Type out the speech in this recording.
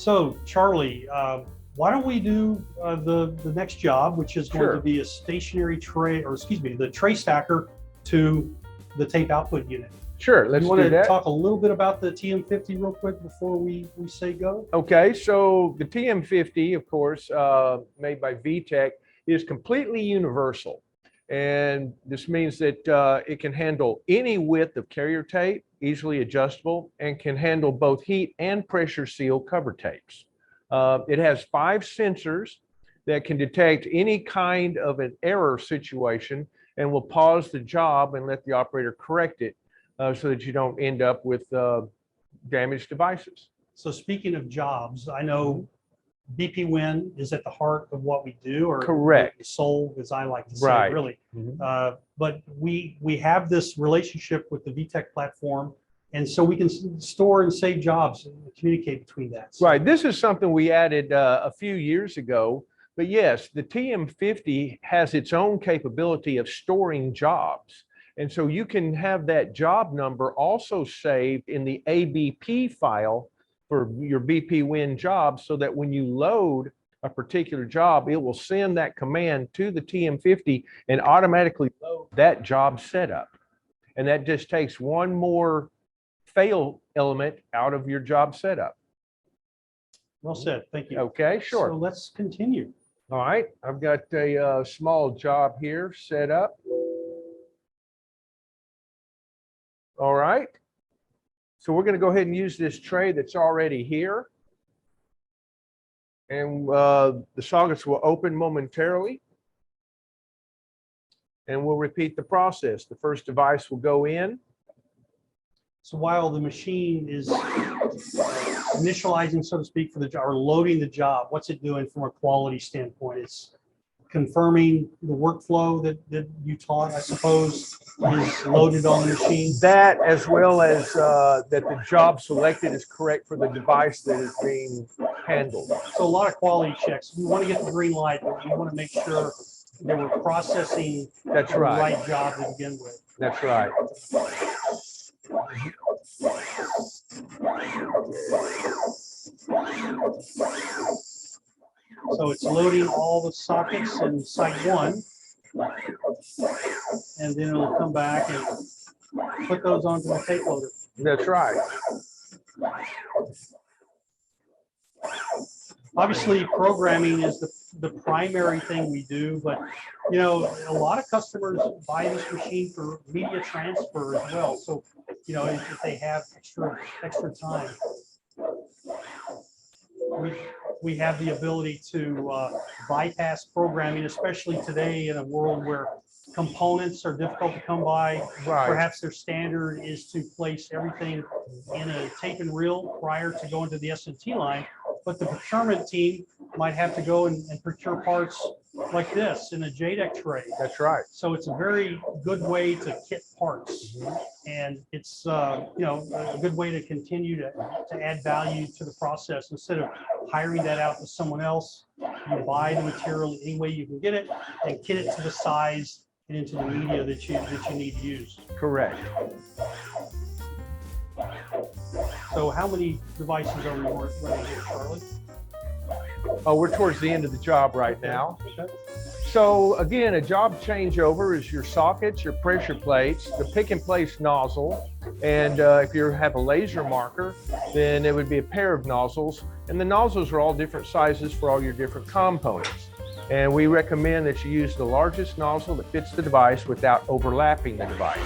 So Charlie, why don't we do the next job, which is going to be a stationary tray, or excuse me, the tray stacker to the tape output unit. Sure, let's do that. You want to talk a little bit about the TM50 real quick before we say go? Okay, so the TM50, of course, made by VTech, is completely universal. And this means that it can handle any width of carrier tape, easily adjustable, and can handle both heat and pressure seal cover tapes. It has 5 sensors that can detect any kind of an error situation and will pause the job and let the operator correct it so that you don't end up with damaged devices. So speaking of jobs, I know BPM is at the heart of what we do, or correct, the soul, as I like to say, really. But we have this relationship with the VTech platform, and so we can store and save jobs and communicate between that. So. Right. This is something we added a few years ago. But yes, the TM50 has its own capability of storing jobs. And so you can have that job number also saved in the ABP file for your BPM job, so that when you load a particular job, it will send that command to the TM50 and automatically load that job setup. And that just takes one more fail element out of your job setup. Well said. Thank you. Okay, sure. So let's continue. All right, I've got a small job here set up. All right, so we're going to go ahead and use this tray that's already here. And the sockets will open momentarily. And we'll repeat the process. The first device will go in. So while the machine is initializing, so to speak, for the job, or loading the job, what's it doing from a quality standpoint? It's confirming the workflow that you taught, I suppose, is loaded on the machine. That, as well as that the job selected is correct for the device that is being handled. So a lot of quality checks. We want to get the green light, but we want to make sure that we're processing the right job to begin with. That's right. So it's loading all the sockets in site 1, and then it'll come back and put those onto the tape loader. That's right. Obviously, programming is the primary thing we do, but you know, a lot of customers buy this machine for media transfer as well. So, you know, if they have extra time, we have the ability to bypass programming, especially today in a world where components are difficult to come by. Perhaps their standard is to place everything in a tape and reel prior to going to the SMT line, but the procurement team might have to go and procure parts like this in a JDEC tray. That's right. So it's a very good way to kit parts, and it's you know, a good way to continue to add value to the process. Instead of hiring that out to someone else, you buy the material any way you can get it and kit it to the size and into the media that you need to use. Correct. So how many devices are we running here, Charlie? Oh, we're towards the end of the job right now. So again, a job changeover is your sockets, your pressure plates, the pick and place nozzle, and if you have a laser marker, then it would be a pair of nozzles. And the nozzles are all different sizes for all your different components. And we recommend that you use the largest nozzle that fits the device without overlapping the device.